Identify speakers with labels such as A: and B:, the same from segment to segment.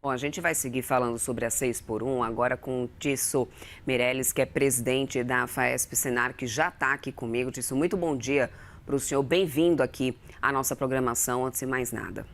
A: Bom, a gente vai seguir falando sobre a 6 por 1 agora com o Tisso Meirelles, que é presidente da FAESP Senar, que já está aqui comigo. Tisso, muito bom dia para o senhor. Bem-vindo aqui à nossa programação, antes de mais nada.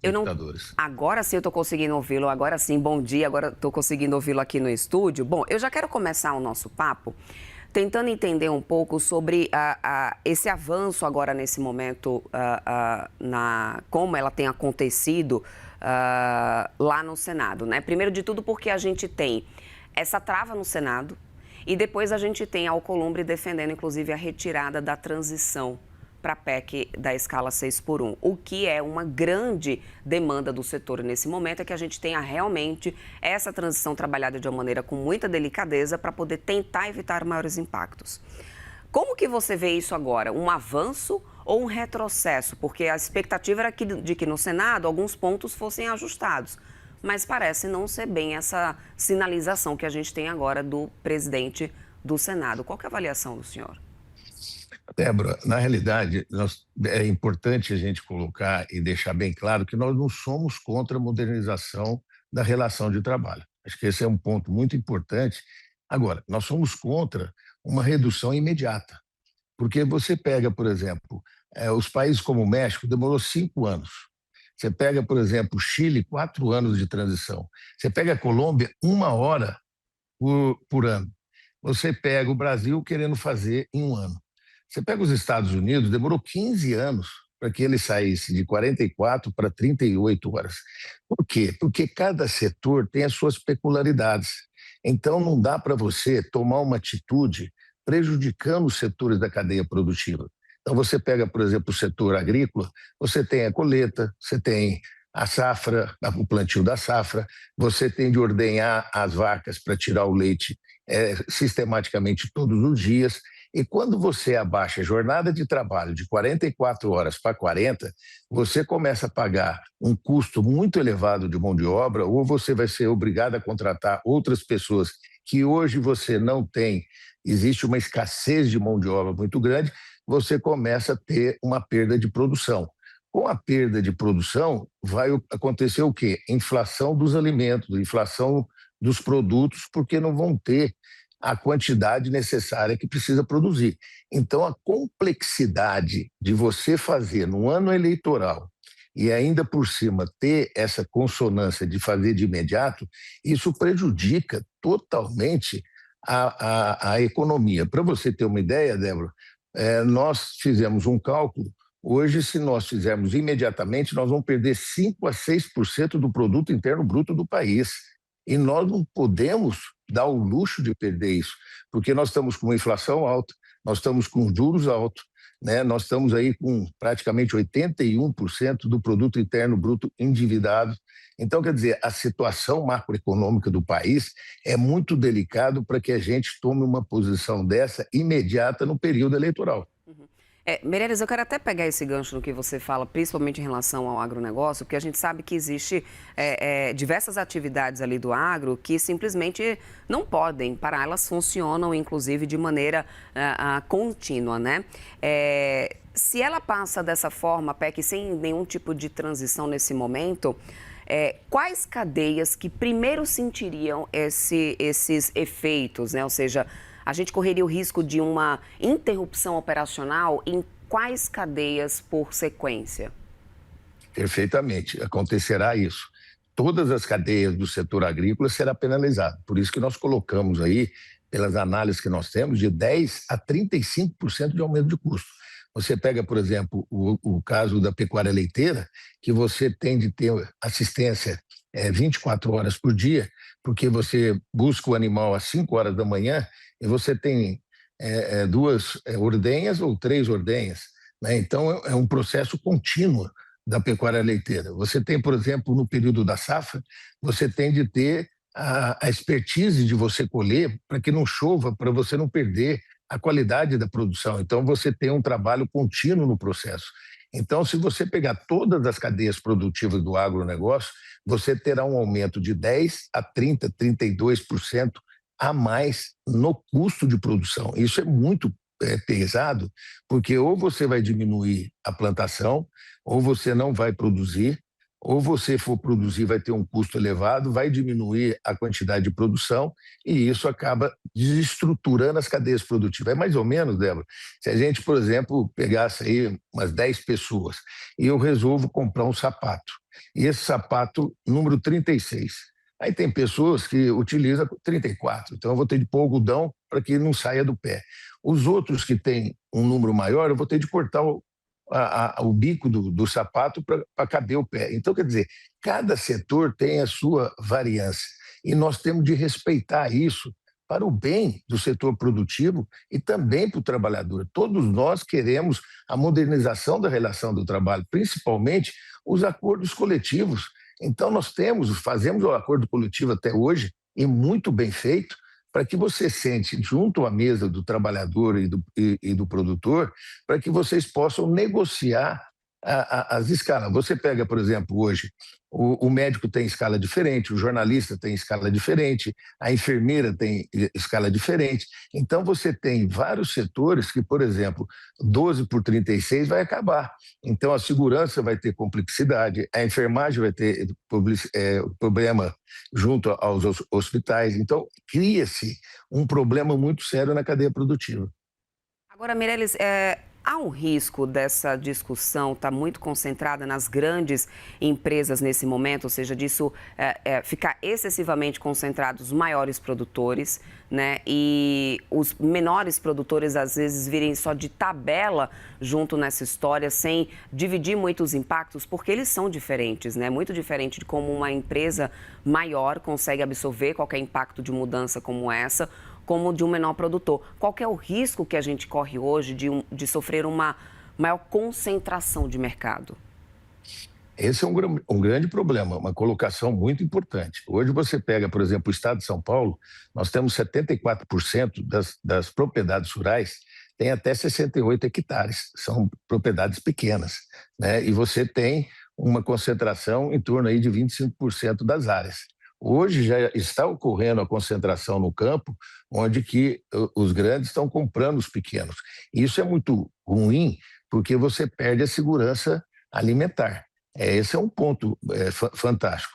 A: Eu não.
B: Telespectadores.
A: Agora sim eu estou conseguindo ouvi-lo, agora sim, bom dia, agora estou conseguindo ouvi-lo aqui no estúdio. Bom, eu já quero começar o nosso papo tentando entender um pouco sobre esse avanço agora nesse momento, como ela tem acontecido lá no Senado, né? Primeiro de tudo porque a gente tem essa trava no Senado e depois a gente tem a Alcolumbre defendendo, inclusive, a retirada da transição para a PEC da escala 6 por 1. O que é uma grande demanda do setor nesse momento é que a gente tenha realmente essa transição trabalhada de uma maneira com muita delicadeza para poder tentar evitar maiores impactos. Como que você vê isso agora? Um avanço ou um retrocesso? Porque a expectativa era de que no Senado alguns pontos fossem ajustados, mas parece não ser bem essa sinalização que a gente tem agora do presidente do Senado. Qual que é a avaliação do senhor?
B: Débora, na realidade, é importante a gente colocar e deixar bem claro que nós não somos contra a modernização da relação de trabalho. Acho que esse é um ponto muito importante. Agora, nós somos contra uma redução imediata, porque você pega, por exemplo, os países como o México, demorou 5 anos. Você pega, por exemplo, o Chile, 4 anos de transição. Você pega a Colômbia, 1 hora por ano. Você pega o Brasil querendo fazer em um ano. Você pega os Estados Unidos, demorou 15 anos para que ele saísse de 44 para 38 horas. Por quê? Porque cada setor tem as suas peculiaridades. Então, não dá para você tomar uma atitude prejudicando os setores da cadeia produtiva. Então, você pega, por exemplo, o setor agrícola, você tem a colheita, você tem a safra, o plantio da safra, você tem de ordenhar as vacas para tirar o leite sistematicamente todos os dias. E quando você abaixa a jornada de trabalho de 44 horas para 40, você começa a pagar um custo muito elevado de mão de obra, ou você vai ser obrigado a contratar outras pessoas que hoje você não tem, existe uma escassez de mão de obra muito grande, você começa a ter uma perda de produção. Com a perda de produção, vai acontecer o quê? Inflação dos alimentos, inflação dos produtos, porque não vão ter a quantidade necessária que precisa produzir. Então, a complexidade de você fazer no ano eleitoral e ainda por cima ter essa consonância de fazer de imediato, isso prejudica totalmente a economia. Para você ter uma ideia, Débora, nós fizemos um cálculo. Hoje, se nós fizermos imediatamente, nós vamos perder 5 a 6% do produto interno bruto do país. E nós não podemos dar o luxo de perder isso, porque nós estamos com uma inflação alta, nós estamos com juros altos, né? Nós estamos aí com praticamente 81% do produto interno bruto endividado. Então, quer dizer, a situação macroeconômica do país é muito delicado para que a gente tome uma posição dessa imediata no período eleitoral.
A: Meirelles, eu quero até pegar esse gancho no que você fala, principalmente em relação ao agronegócio, porque a gente sabe que existe diversas atividades ali do agro que simplesmente não podem parar, elas funcionam, inclusive, de maneira contínua, né? Se ela passa dessa forma, PEC, sem nenhum tipo de transição nesse momento, quais cadeias que primeiro sentiriam esses efeitos, né? Ou seja, a gente correria o risco de uma interrupção operacional em quais cadeias por sequência?
B: Perfeitamente, acontecerá isso. Todas as cadeias do setor agrícola serão penalizadas. Por isso que nós colocamos aí, pelas análises que nós temos, de 10 a 35% de aumento de custo. Você pega, por exemplo, o caso da pecuária leiteira, que você tem de ter assistência 24 horas por dia, porque você busca o animal às 5 horas da manhã e você tem duas ordenhas ou 3 ordenhas, né? Então, é um processo contínuo da pecuária leiteira. Você tem, por exemplo, no período da safra, você tem de ter a expertise de você colher para que não chova, para você não perder a qualidade da produção. Então, você tem um trabalho contínuo no processo. Então, se você pegar todas as cadeias produtivas do agronegócio, você terá um aumento de 10 a 30, 32% a mais no custo de produção. Isso é muito pesado, porque ou você vai diminuir a plantação, ou você não vai produzir, ou você for produzir vai ter um custo elevado, vai diminuir a quantidade de produção e isso acaba desestruturando as cadeias produtivas. É mais ou menos, Débora, se a gente, por exemplo, pegasse aí umas 10 pessoas e eu resolvo comprar um sapato, e esse sapato número 36. Aí tem pessoas que utilizam 34, então eu vou ter de pôr algodão para que não saia do pé. Os outros que têm um número maior, eu vou ter de cortar o bico do sapato para caber o pé. Então, quer dizer, cada setor tem a sua variância e nós temos de respeitar isso para o bem do setor produtivo e também para o trabalhador. Todos nós queremos a modernização da relação do trabalho, principalmente os acordos coletivos. Então, fazemos o acordo coletivo até hoje, e muito bem feito, para que você sente junto à mesa do trabalhador e do produtor, para que vocês possam negociar as escalas. Você pega, por exemplo, hoje, o médico tem escala diferente, o jornalista tem escala diferente, a enfermeira tem escala diferente. Então, você tem vários setores que, por exemplo, 12 por 36 vai acabar. Então, a segurança vai ter complexidade, a enfermagem vai ter problema junto aos hospitais. Então, cria-se um problema muito sério na cadeia produtiva.
A: Agora, Meirelles, há um risco dessa discussão estar muito concentrada nas grandes empresas nesse momento, ou seja, disso ficar excessivamente concentrados os maiores produtores, né? E os menores produtores, às vezes, virem só de tabela junto nessa história, sem dividir muito os impactos, porque eles são diferentes, né? Muito diferente de como uma empresa maior consegue absorver qualquer impacto de mudança como essa, como de um menor produtor. Qual que é o risco que a gente corre hoje de sofrer uma maior concentração de mercado?
B: Esse é um grande problema, uma colocação muito importante. Hoje você pega, por exemplo, o estado de São Paulo, nós temos 74% das propriedades rurais têm até 68 hectares, são propriedades pequenas, né? E você tem uma concentração em torno aí de 25% das áreas. Hoje já está ocorrendo a concentração no campo, onde que os grandes estão comprando os pequenos. Isso é muito ruim, porque você perde a segurança alimentar. Esse é um ponto fantástico.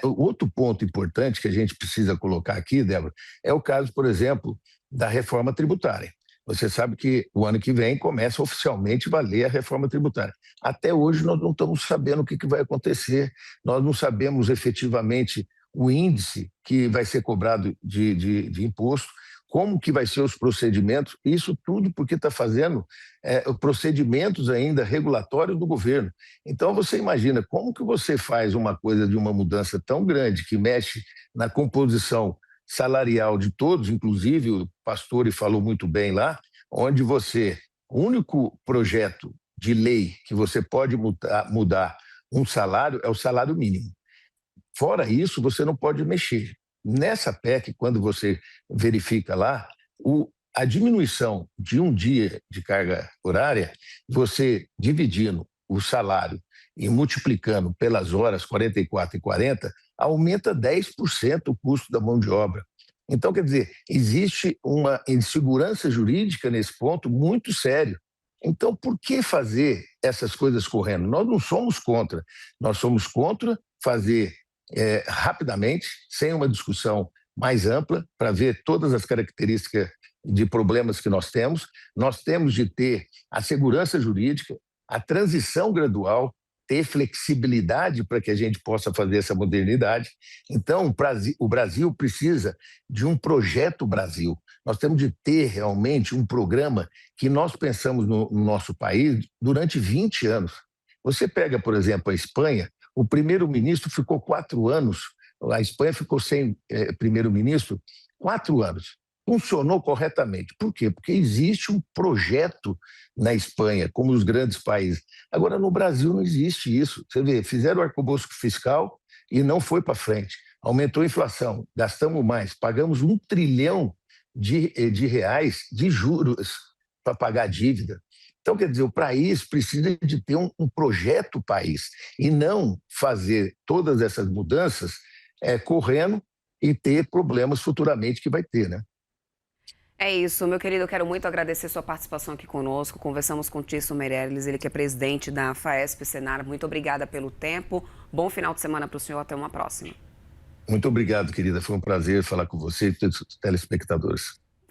B: O outro ponto importante que a gente precisa colocar aqui, Débora, é o caso, por exemplo, da reforma tributária. Você sabe que o ano que vem começa oficialmente a valer a reforma tributária. Até hoje nós não estamos sabendo o que vai acontecer, nós não sabemos efetivamente o índice que vai ser cobrado de imposto, como que vai ser os procedimentos, isso tudo porque está fazendo procedimentos ainda regulatórios do governo. Então, você imagina como que você faz uma coisa de uma mudança tão grande, que mexe na composição salarial de todos, inclusive o Pastore falou muito bem lá, onde o único projeto de lei que você pode mudar um salário é o salário mínimo. Fora isso, você não pode mexer. Nessa PEC, quando você verifica lá, a diminuição de um dia de carga horária, você dividindo o salário e multiplicando pelas horas 44 e 40, aumenta 10% o custo da mão de obra. Então, quer dizer, existe uma insegurança jurídica nesse ponto muito sério. Então, por que fazer essas coisas correndo? Nós não somos contra. Nós somos contra fazer rapidamente, sem uma discussão mais ampla, para ver todas as características de problemas que nós temos de ter a segurança jurídica, a transição gradual, ter flexibilidade para que a gente possa fazer essa modernidade. Então, o Brasil precisa de um projeto Brasil. Nós temos de ter realmente um programa que nós pensamos no nosso país durante 20 anos. Você pega, por exemplo, a Espanha, o primeiro-ministro ficou 4 anos, a Espanha ficou sem primeiro-ministro 4 anos. Funcionou corretamente. Por quê? Porque existe um projeto na Espanha, como os grandes países. Agora, no Brasil não existe isso. Você vê, fizeram o arcabouço fiscal e não foi para frente. Aumentou a inflação, gastamos mais, pagamos 1 trilhão de reais de juros para pagar a dívida. Então, quer dizer, o país precisa de ter um projeto país e não fazer todas essas mudanças correndo e ter problemas futuramente que vai ter, né?
A: É isso, meu querido, eu quero muito agradecer sua participação aqui conosco. Conversamos com o Tício Meirelles, ele que é presidente da FAESP Senar. Muito obrigada pelo tempo. Bom final de semana para o senhor. Até uma próxima.
B: Muito obrigado, querida. Foi um prazer falar com você e com todos os telespectadores.